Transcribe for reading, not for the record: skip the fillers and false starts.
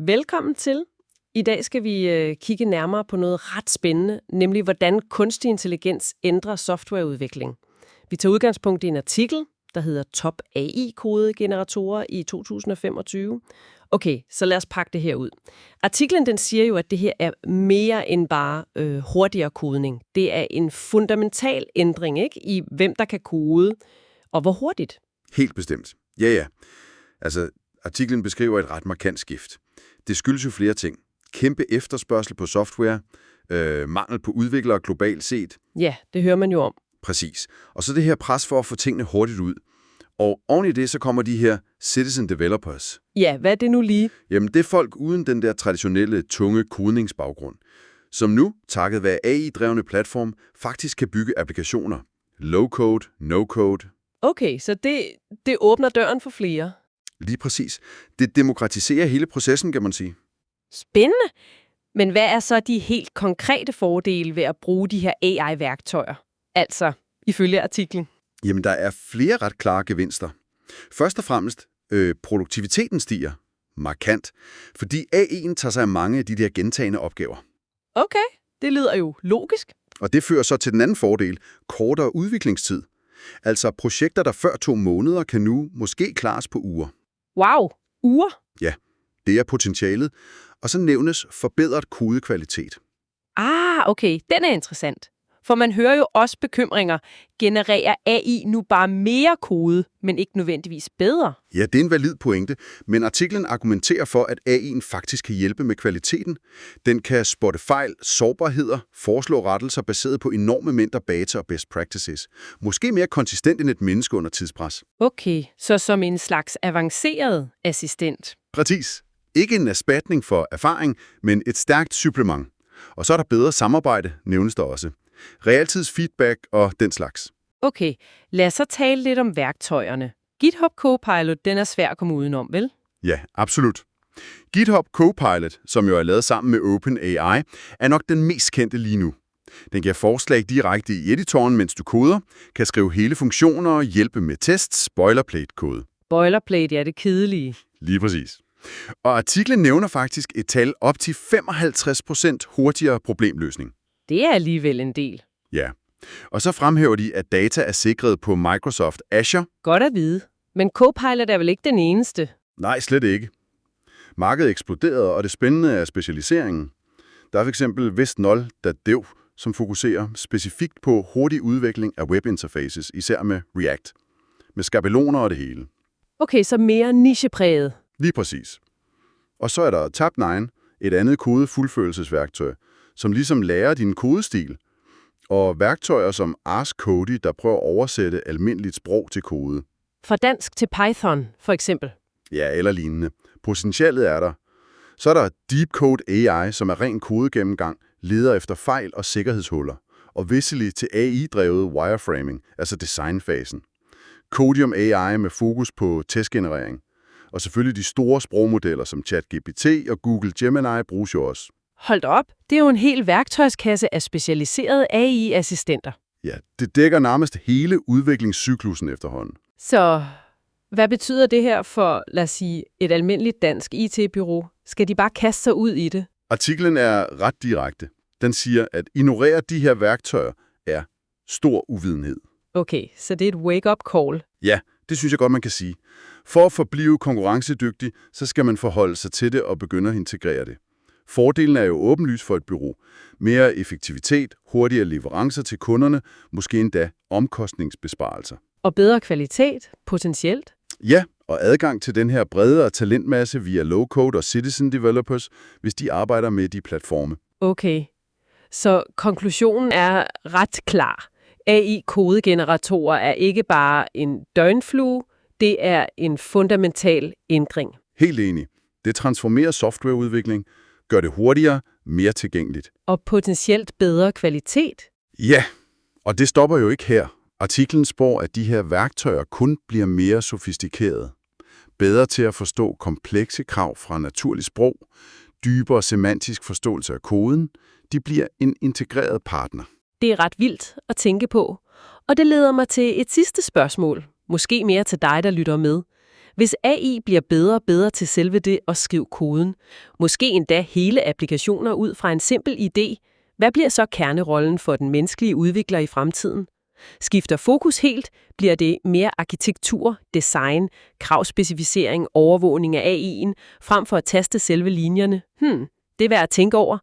Velkommen til. I dag skal vi kigge nærmere på noget ret spændende, nemlig hvordan kunstig intelligens ændrer softwareudvikling. Vi tager udgangspunkt i en artikel, der hedder Top AI-kodegeneratorer i 2025. Okay, så lad os pakke det her ud. Artiklen den siger jo, at det her er mere end bare hurtigere kodning. Det er en fundamental ændring, ikke, i hvem der kan kode, og hvor hurtigt. Helt bestemt. Ja. Altså, artiklen beskriver et ret markant skift. Det skyldes jo flere ting. Kæmpe efterspørgsel på software, mangel på udviklere globalt set. Ja, det hører man jo om. Præcis. Og så det her pres for at få tingene hurtigt ud. Og oven i det, så kommer de her citizen developers. Ja, hvad er det nu lige? Jamen, det er folk uden den der traditionelle, tunge kodningsbaggrund, som nu, takket være AI-drevne platform, faktisk kan bygge applikationer. Low-code, no-code. Okay, så det åbner døren for flere. Lige præcis. Det demokratiserer hele processen, kan man sige. Spændende. Men hvad er så de helt konkrete fordele ved at bruge de her AI-værktøjer? Altså, ifølge artiklen. Jamen, der er flere ret klare gevinster. Først og fremmest, produktiviteten stiger markant, fordi AI'en tager sig af mange af de der gentagne opgaver. Okay, det lyder jo logisk. Og det fører så til den anden fordel, kortere udviklingstid. Altså projekter, der før 2 måneder, kan nu måske klares på uger. Wow, uger? Ja, det er potentialet. Og så nævnes forbedret kodekvalitet. Okay, den er interessant. For man hører jo også bekymringer. Genererer AI nu bare mere kode, men ikke nødvendigvis bedre? Ja, det er en valid pointe, men artiklen argumenterer for, at AI'en faktisk kan hjælpe med kvaliteten. Den kan spotte fejl, sårbarheder, foreslå rettelser baseret på enorme mængder data og best practices. Måske mere konsistent end et menneske under tidspres. Okay, så som en slags avanceret assistent. Præcis. Ikke en erstatning for erfaring, men et stærkt supplement. Og så er der bedre samarbejde, nævnes der også. Realtidsfeedback og den slags. Okay, lad os så tale lidt om værktøjerne. GitHub Copilot, den er svær at komme udenom, vel? Ja, absolut. GitHub Copilot, som jo er lavet sammen med OpenAI, er nok den mest kendte lige nu. Den giver forslag direkte i editoren, mens du koder, kan skrive hele funktioner og hjælpe med tests, boilerplate-kode. Boilerplate, ja, det kedelige. Lige præcis. Og artiklen nævner faktisk et tal op til 55% hurtigere problemløsning. Det er alligevel en del. Ja. Og så fremhæver de, at data er sikret på Microsoft Azure. Godt at vide. Men Copilot er vel ikke den eneste? Nej, slet ikke. Markedet eksploderede, og det spændende er specialiseringen. Der er fx Westnol.dev, som fokuserer specifikt på hurtig udvikling af webinterfaces, især med React. Med skabeloner og det hele. Okay, så mere nichepræget. Lige præcis. Og så er der Tabnine, et andet kodefuldførelsesværktøj, som ligesom lærer din kodestil, og værktøjer som Ask Cody, der prøver at oversætte almindeligt sprog til kode. Fra dansk til Python, for eksempel. Ja, eller lignende. Potentialet er der. Så er der Deepcode AI, som er ren kodegennemgang, leder efter fejl og sikkerhedshuller, og visselig til AI-drevet wireframing, altså designfasen. Codium AI med fokus på testgenerering. Og selvfølgelig de store sprogmodeller som ChatGPT og Google Gemini bruges jo også. Hold op, det er jo en hel værktøjskasse af specialiserede AI-assistenter. Ja, det dækker nærmest hele udviklingscyklusen efterhånden. Så hvad betyder det her for, lad os sige, et almindeligt dansk IT-bureau? Skal de bare kaste sig ud i det? Artiklen er ret direkte. Den siger, at ignorere de her værktøjer er stor uvidenhed. Okay, så det er et wake-up call. Ja, det synes jeg godt, man kan sige. For at forblive konkurrencedygtig, så skal man forholde sig til det og begynde at integrere det. Fordelen er jo åbenlys for et bureau. Mere effektivitet, hurtigere leverancer til kunderne, måske endda omkostningsbesparelser. Og bedre kvalitet, potentielt? Ja, og adgang til den her bredere talentmasse via low-code og citizen developers, hvis de arbejder med de platforme. Okay, så konklusionen er ret klar. AI-kodegeneratorer er ikke bare en døgnflue, det er en fundamental ændring. Helt enig. Det transformerer softwareudvikling, gør det hurtigere, mere tilgængeligt. Og potentielt bedre kvalitet? Ja, og det stopper jo ikke her. Artiklen spår, at de her værktøjer kun bliver mere sofistikerede. Bedre til at forstå komplekse krav fra naturligt sprog, dybere semantisk forståelse af koden. De bliver en integreret partner. Det er ret vildt at tænke på. Og det leder mig til et sidste spørgsmål. Måske mere til dig, der lytter med. Hvis AI bliver bedre og bedre til selve det at skrive koden, måske endda hele applikationer ud fra en simpel idé, hvad bliver så kernerollen for den menneskelige udvikler i fremtiden? Skifter fokus helt, bliver det mere arkitektur, design, kravspecificering, overvågning af AI'en, frem for at taste selve linjerne? Det er værd at tænke over.